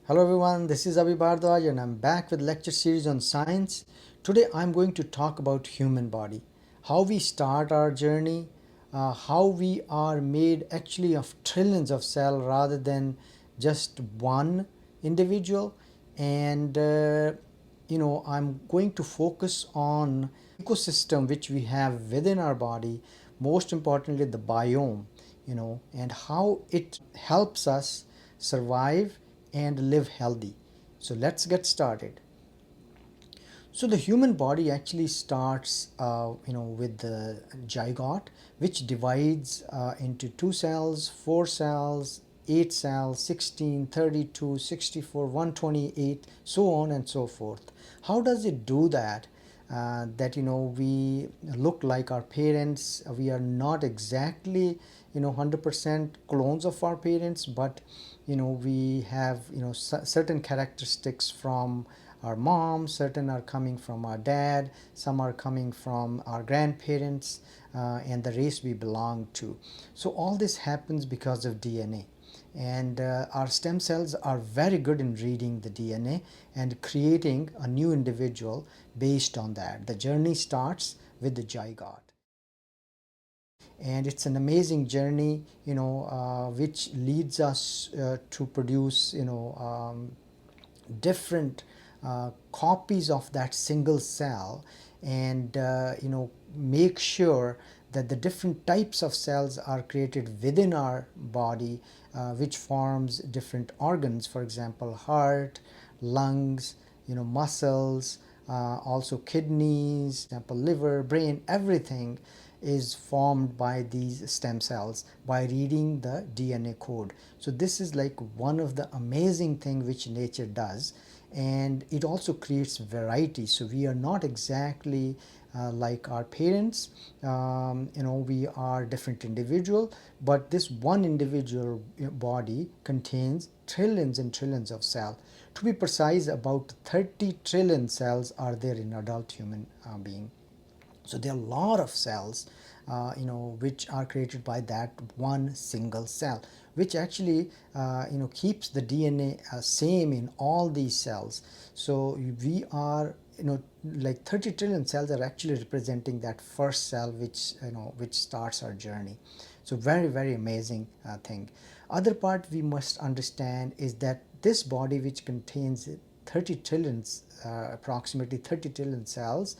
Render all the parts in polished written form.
Hello everyone, this is Abhi Bhardwaj and I'm back with lecture series on science. Today I'm going to talk about human body, how we start our journey, how we are made actually of trillions of cells rather than just one individual, and I'm going to focus on ecosystem which we have within our body, most importantly the biome, and how it helps us survive and live healthy. So let's get started. So the human body actually starts, with the zygote, which divides into two cells, four cells, 8 cells, 16, 32, 64, 128, so on and so forth. How does it do that? That we look like our parents. We are not exactly 100% clones of our parents, but we have certain characteristics from our mom, certain are coming from our dad, some are coming from our grandparents, and the race we belong to. So all this happens because of DNA, and our stem cells are very good in reading the DNA and creating a new individual based on that. The journey starts with the zygote, and it's an amazing journey, which leads us to produce different copies of that single cell, and make sure that the different types of cells are created within our body, which forms different organs, for example heart, lungs, muscles, also kidneys, example liver, brain. Everything is formed by these stem cells by reading the DNA code. So this is like one of the amazing thing which nature does, and it also creates variety. So we are not exactly like our parents. We are different individual, but this one individual body contains trillions and trillions of cells. To be precise, about 30 trillion cells are there in adult human being. So there are a lot of cells, which are created by that one single cell, which actually, keeps the DNA same in all these cells. So we are, like 30 trillion cells are actually representing that first cell, which starts our journey. So very, very amazing thing. Other part we must understand is that this body, which contains 30 trillion, approximately 30 trillion cells,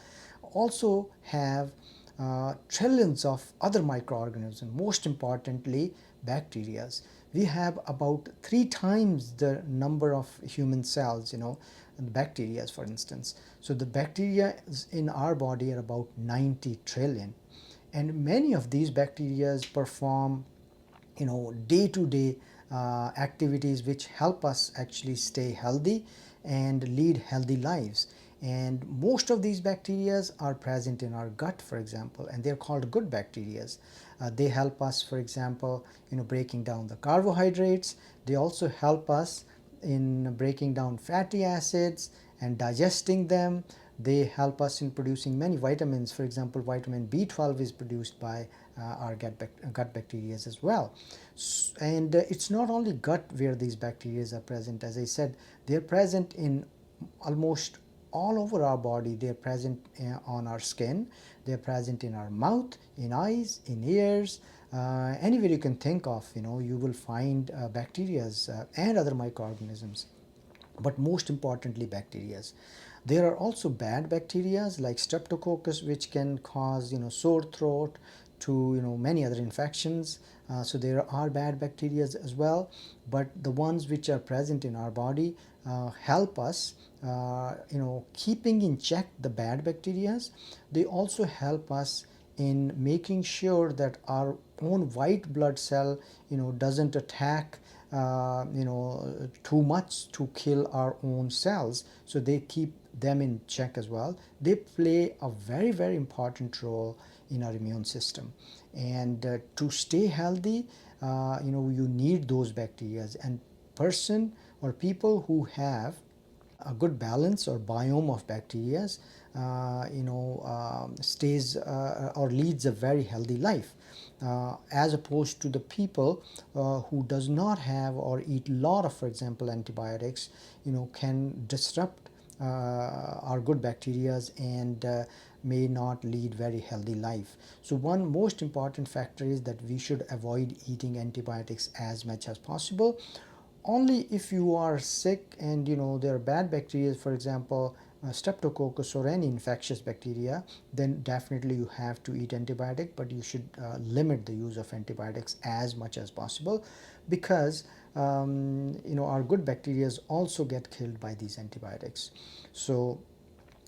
also have trillions of other microorganisms, most importantly bacteria. We have about 3 times the number of human cells, bacteria for instance. So the bacteria in our body are about 90 trillion, and many of these bacteria perform day-to-day activities which help us actually stay healthy and lead healthy lives. And most of these bacteria are present in our gut, for example, and they're called good bacteria. They help us, for example, breaking down the carbohydrates. They also help us in breaking down fatty acids and digesting them. They help us in producing many vitamins. For example, vitamin B12 is produced by our gut bacteria as well. And it's not only gut where these bacteria are present. As I said, they're present in almost all over our body. They're present on our skin, they're present in our mouth, in eyes, in ears, anywhere you can think of. You will find bacteria and other microorganisms, but most importantly bacteria. There are also bad bacteria like streptococcus, which can cause sore throat to many other infections. So there are bad bacteria as well, but the ones which are present in our body help us keeping in check the bad bacteria. They also help us in making sure that our own white blood cell doesn't attack too much to kill our own cells. So they keep them in check as well. They play a very, very important role in our immune system, and to stay healthy, you need those bacteria. And person or people who have a good balance or biome of bacteria stays or leads a very healthy life, as opposed to the people who does not have or eat a lot of, for example, antibiotics, can disrupt our good bacteria and may not lead very healthy life. So one most important factor is that we should avoid eating antibiotics as much as possible. Only if you are sick and there are bad bacteria, for example streptococcus or any infectious bacteria, then definitely you have to eat antibiotic, but you should limit the use of antibiotics as much as possible, because our good bacteria also get killed by these antibiotics. So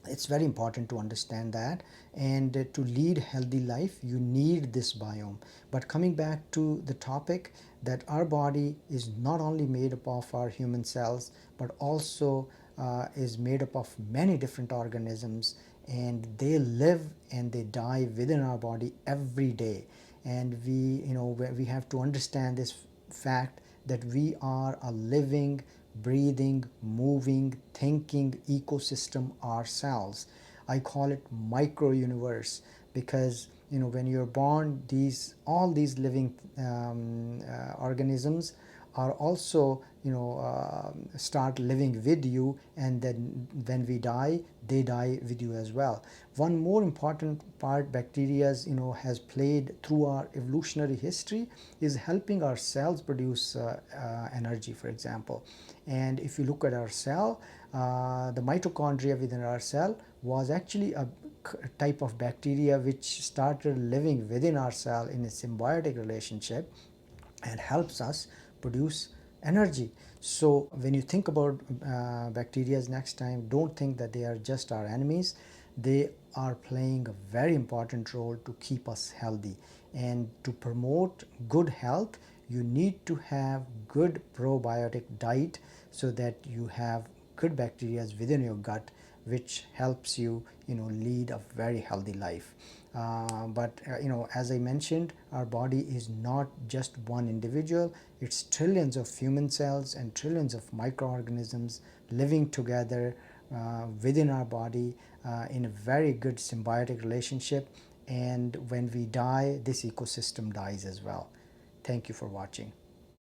it's very important to understand that, and to lead healthy life you need this biome. But coming back to the topic, that our body is not only made up of our human cells, but also is made up of many different organisms, and they live and they die within our body every day. And we have to understand this fact, that we are a living, breathing, moving, thinking ecosystem ourselves. I call it micro universe, because when you're born, all these living organisms are also start living with you, and then when we die, they die with you as well. One more important part bacteria has played through our evolutionary history is helping our cells produce energy, for example. And if you look at our cell, the mitochondria within our cell was actually a type of bacteria which started living within our cell in a symbiotic relationship and helps us produce energy. So when you think about bacteria next time, don't think that they are just our enemies. They are playing a very important role to keep us healthy. And to promote good health, you need to have good probiotic diet, so that you have good bacteria within your gut, which helps you lead a very healthy life. But as I mentioned, our body is not just one individual. It's trillions of human cells and trillions of microorganisms living together within our body in a very good symbiotic relationship. And when we die, this ecosystem dies as well. Thank you for watching.